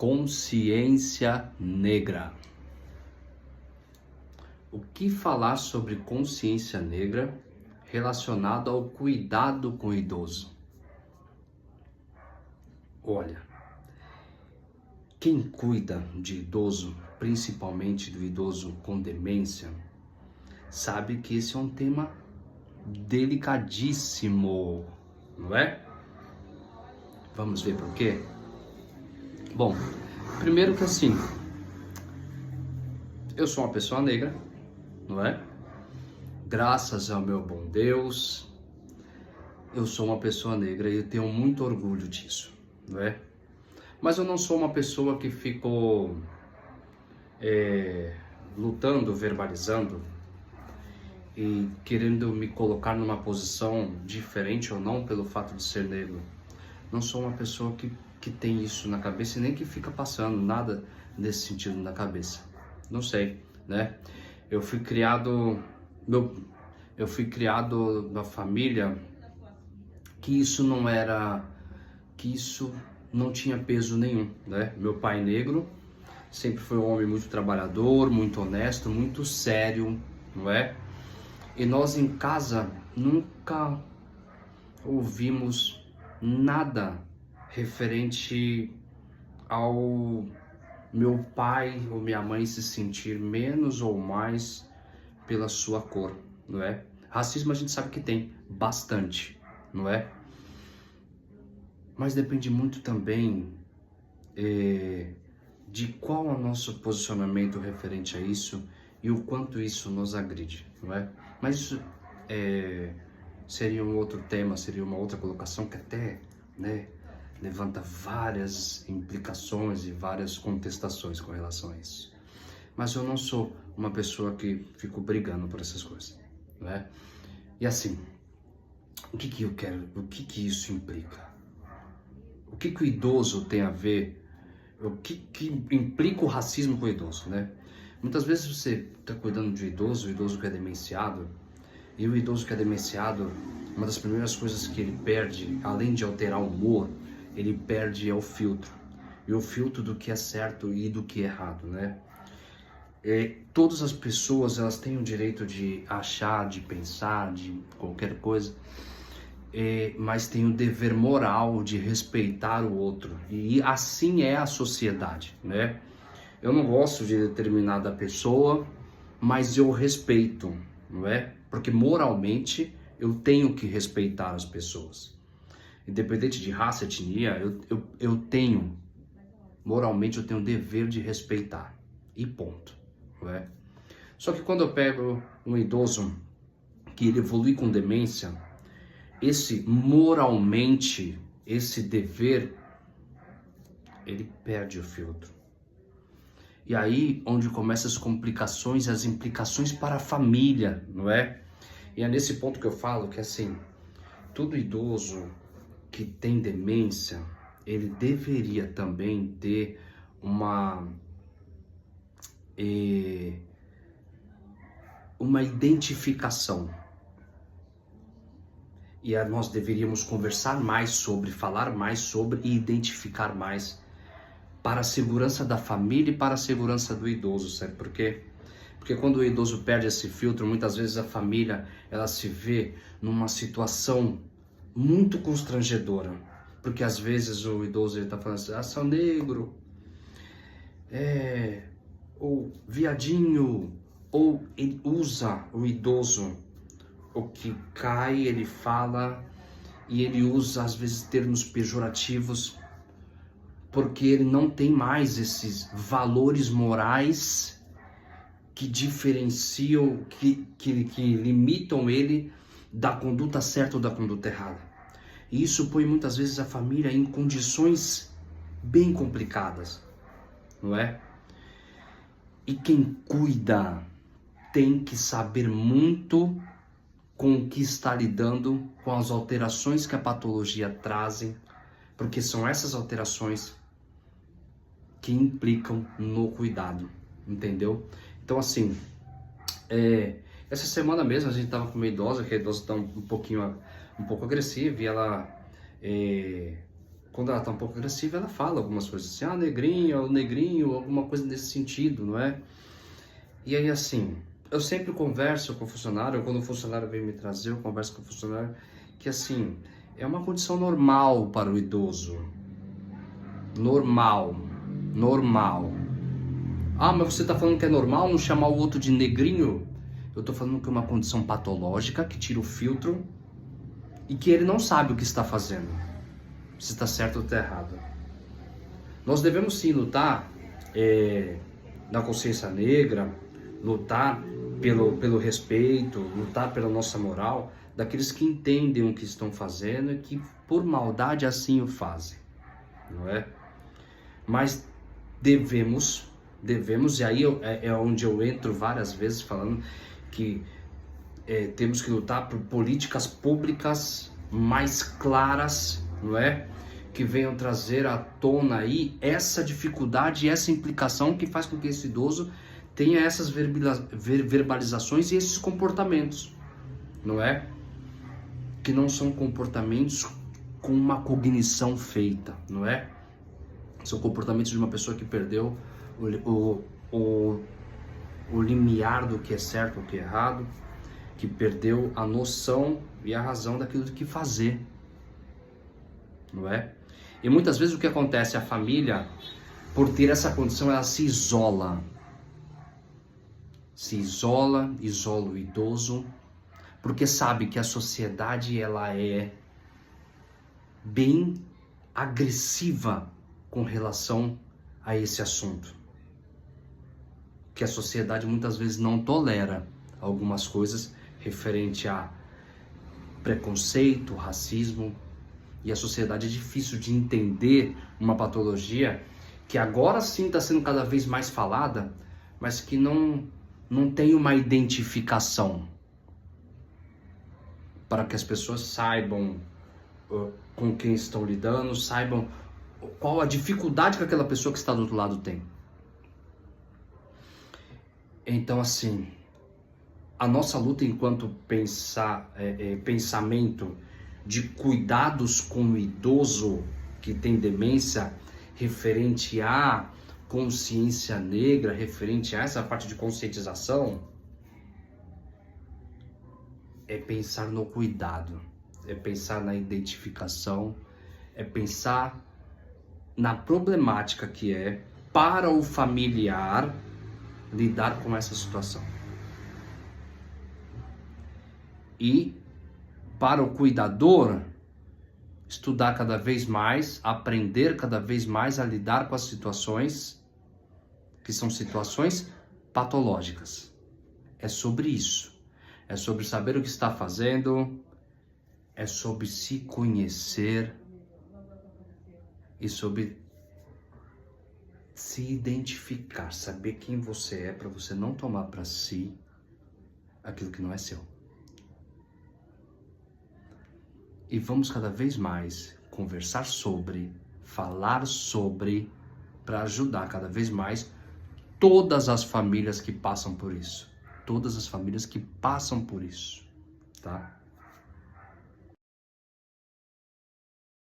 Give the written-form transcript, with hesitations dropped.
Consciência negra. O que falar sobre consciência negra relacionado ao cuidado com o idoso? Olha, quem cuida de idoso, principalmente do idoso com demência, sabe que esse é um tema delicadíssimo, não é? Vamos ver por quê? Bom, primeiro que assim, eu sou uma pessoa negra, não é? Graças ao meu bom Deus, eu sou uma pessoa negra e eu tenho muito orgulho disso, não é? Mas eu não sou uma pessoa que ficou lutando, verbalizando e querendo me colocar numa posição diferente ou não pelo fato de ser negro. Não sou uma pessoa que tem isso na cabeça e nem que fica passando nada nesse sentido na cabeça. Não sei, né? Eu fui criado na família que isso não tinha peso nenhum, né? Meu pai negro sempre foi um homem muito trabalhador, muito honesto, muito sério, não é? E nós em casa nunca ouvimos nada referente ao meu pai ou minha mãe se sentir menos ou mais pela sua cor, não é? Racismo a gente sabe que tem bastante, não é? Mas depende muito também de qual é o nosso posicionamento referente a isso e o quanto isso nos agride, não é? Mas isso seria um outro tema, seria uma outra colocação que até, né, levanta várias implicações e várias contestações com relação a isso. Mas eu não sou uma pessoa que fico brigando por essas coisas, não é? E assim, o que eu quero, o que isso implica? O que o idoso tem a ver, o que implica o racismo com o idoso, né? Muitas vezes você está cuidando de um idoso, o idoso que é demenciado, e o idoso que é demenciado, uma das primeiras coisas que ele perde, além de alterar o humor, ele perde o filtro. E o filtro do que é certo e do que é errado, né? Todas as pessoas, elas têm o direito de achar, de pensar, de qualquer coisa, mas tem o dever moral de respeitar o outro. E assim é a sociedade, né? Eu não gosto de determinada pessoa, mas eu respeito, não é? Porque moralmente eu tenho que respeitar as pessoas. Independente de raça, etnia, eu tenho, moralmente eu tenho o dever de respeitar. E ponto, não é? Só que quando eu pego um idoso que ele evolui com demência, moralmente, esse dever, ele perde o filtro. E aí onde começam as complicações e as implicações para a família, não é? E é nesse ponto que eu falo que assim, todo idoso que tem demência, ele deveria também ter uma identificação. E nós deveríamos conversar mais sobre, falar mais sobre e identificar mais para a segurança da família e para a segurança do idoso, sabe por quê? Porque quando o idoso perde esse filtro, muitas vezes a família, ela se vê numa situação muito constrangedora. Porque às vezes o idoso está falando assim, sou negro, ou viadinho, ou ele usa o idoso, o que cai, ele fala, e ele usa às vezes termos pejorativos, porque ele não tem mais esses valores morais que diferenciam, que limitam ele da conduta certa ou da conduta errada. E isso põe muitas vezes a família em condições bem complicadas, não é? E quem cuida tem que saber muito com o que está lidando, com as alterações que a patologia trazem, porque são essas alterações que implicam no cuidado, entendeu? Então assim, essa semana mesmo a gente tava com uma idosa, que a idosa tá um pouco agressiva, e ela quando ela tá um pouco agressiva, ela fala algumas coisas assim, negrinho, o negrinho, alguma coisa nesse sentido, não é? E aí, assim, eu sempre converso com o funcionário, quando o funcionário vem me trazer, eu converso com o funcionário, que assim, é uma condição normal para o idoso. Normal. Normal. Ah, mas você tá falando que é normal não chamar o outro de negrinho? Eu tô falando que é uma condição patológica, que tira o filtro, e que ele não sabe o que está fazendo. Se está certo ou está errado. Nós devemos sim lutar na consciência negra, lutar pelo respeito, lutar pela nossa moral, daqueles que entendem o que estão fazendo e que por maldade assim o fazem, não é? Mas devemos, e aí é onde eu entro várias vezes falando que temos que lutar por políticas públicas mais claras, não é? Que venham trazer à tona aí essa dificuldade e essa implicação que faz com que esse idoso tenha essas verbalizações e esses comportamentos, não é? Que não são comportamentos com uma cognição feita, não é? São comportamentos de uma pessoa que perdeu o limiar do que é certo ou o que é errado, que perdeu a noção e a razão daquilo que fazer, não é? E muitas vezes o que acontece, a família, por ter essa condição, ela se isola. Se isola, isola o idoso, porque sabe que a sociedade ela é bem agressiva com relação a esse assunto. Que a sociedade muitas vezes não tolera algumas coisas referente a preconceito, racismo, e a sociedade é difícil de entender uma patologia que agora sim está sendo cada vez mais falada, mas que não tem uma identificação para que as pessoas saibam com quem estão lidando, saibam qual a dificuldade que aquela pessoa que está do outro lado tem. Então, assim, a nossa luta enquanto pensamento de cuidados com o idoso que tem demência, referente à consciência negra, referente a essa parte de conscientização, é pensar no cuidado, é pensar na identificação, é pensar na problemática que é para o familiar lidar com essa situação. E para o cuidador, estudar cada vez mais, aprender cada vez mais a lidar com as situações que são situações patológicas. É sobre isso. É sobre saber o que está fazendo, é sobre se conhecer e sobre se identificar, saber quem você é para você não tomar para si aquilo que não é seu. E vamos cada vez mais conversar sobre, falar sobre, para ajudar cada vez mais todas as famílias que passam por isso. Todas as famílias que passam por isso, tá?